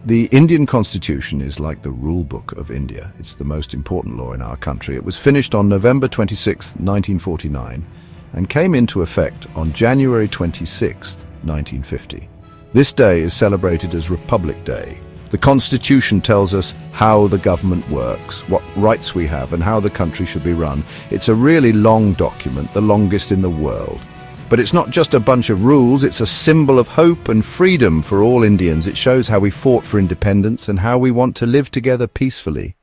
The Indian Constitution is like the rule book of India. It's the most important law in our country. It was finished on November 26, 1949, and came into effect on January 26, 1950. This day is celebrated as Republic Day. The Constitution tells us how the government works, what rights we have, and how the country should be run. It's a really long document, the longest in the world. But it's not just a bunch of rules, it's a symbol of hope and freedom for all Indians. It shows how we fought for independence and how we want to live together peacefully.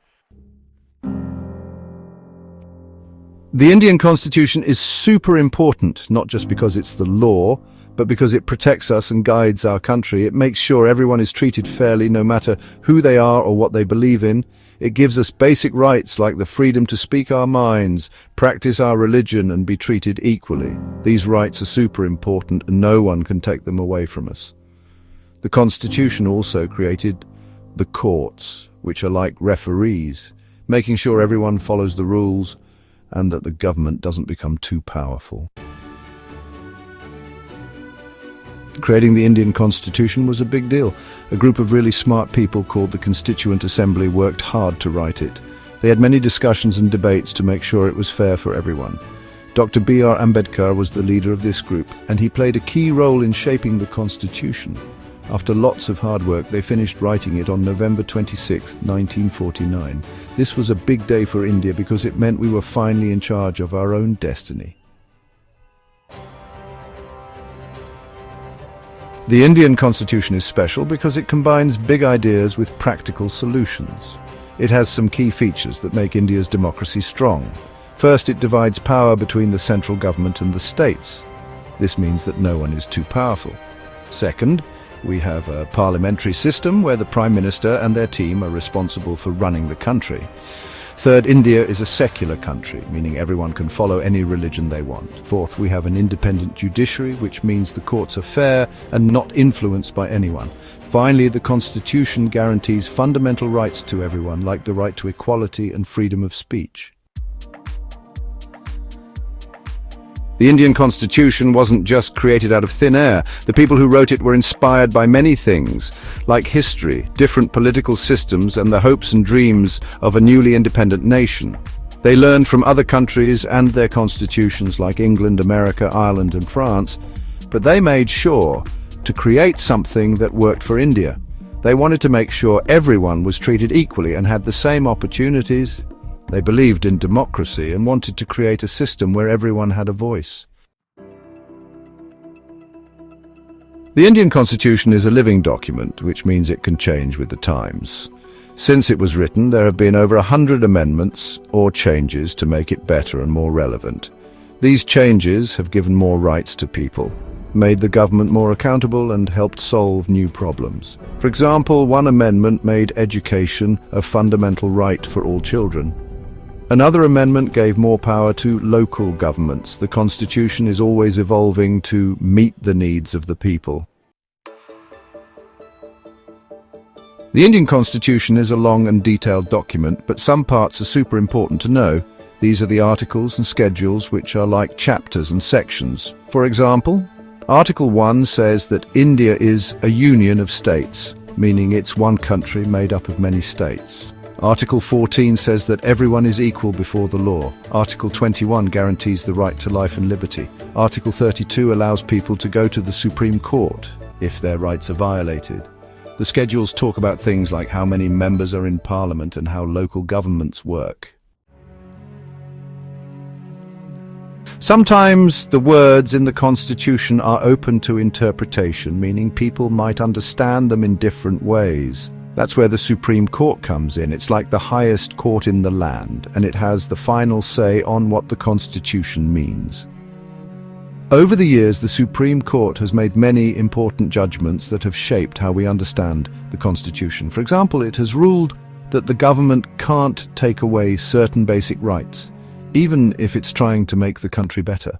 The Indian Constitution is super important, not just because it's the law, but because it protects us and guides our country. It makes sure everyone is treated fairly, no matter who they are or what they believe in. It gives us basic rights like the freedom to speak our minds, practice our religion, and be treated equally. These rights are super important, and no one can take them away from us. The Constitution also created the courts, which are like referees, making sure everyone follows the rules and that the government doesn't become too powerful. Creating the Indian Constitution was a big deal. A group of really smart people called the Constituent Assembly worked hard to write it. They had many discussions and debates to make sure it was fair for everyone. Dr. B.R. Ambedkar was the leader of this group, and he played a key role in shaping the Constitution. After lots of hard work, they finished writing it on November 26, 1949. This was a big day for India because it meant we were finally in charge of our own destiny. The Indian Constitution is special because it combines big ideas with practical solutions. It has some key features that make India's democracy strong. First, it divides power between the central government and the states. This means that no one is too powerful. Second, we have a parliamentary system where the Prime Minister and their team are responsible for running the country. Third, India is a secular country, meaning everyone can follow any religion they want. Fourth, we have an independent judiciary, which means the courts are fair and not influenced by anyone. Finally, the Constitution guarantees fundamental rights to everyone, like the right to equality and freedom of speech. The Indian Constitution wasn't just created out of thin air. The people who wrote it were inspired by many things, like history, different political systems, and the hopes and dreams of a newly independent nation. They learned from other countries and their constitutions like England, America, Ireland, and France, but they made sure to create something that worked for India. They wanted to make sure everyone was treated equally and had the same opportunities. They believed in democracy and wanted to create a system where everyone had a voice. The Indian Constitution is a living document, which means it can change with the times. Since it was written, there have been over 100 amendments or changes to make it better and more relevant. These changes have given more rights to people, made the government more accountable, and helped solve new problems. For example, one amendment made education a fundamental right for all children. Another amendment gave more power to local governments. The Constitution is always evolving to meet the needs of the people. The Indian Constitution is a long and detailed document, but some parts are super important to know. These are the articles and schedules, which are like chapters and sections. For example, Article 1 says that India is a union of states, meaning it's one country made up of many states. Article 14 says that everyone is equal before the law. Article 21 guarantees the right to life and liberty. Article 32 allows people to go to the Supreme Court if their rights are violated. The schedules talk about things like how many members are in Parliament and how local governments work. Sometimes the words in the Constitution are open to interpretation, meaning people might understand them in different ways. That's where the Supreme Court comes in. It's like the highest court in the land, and it has the final say on what the Constitution means. Over the years, the Supreme Court has made many important judgments that have shaped how we understand the Constitution. For example, it has ruled that the government can't take away certain basic rights, even if it's trying to make the country better.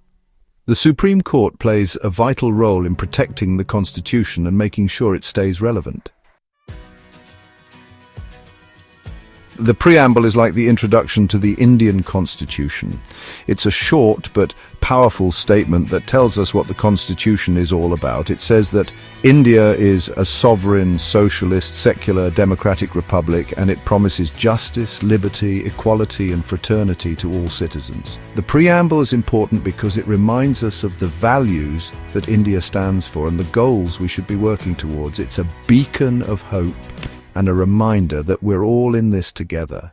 The Supreme Court plays a vital role in protecting the Constitution and making sure it stays relevant. The preamble is like the introduction to the Indian Constitution. It's a short but powerful statement that tells us what the Constitution is all about. It says that India is a sovereign, socialist, secular, democratic republic, and it promises justice, liberty, equality, and fraternity to all citizens. The preamble is important because it reminds us of the values that India stands for and the goals we should be working towards. It's a beacon of hope and a reminder that we're all in this together.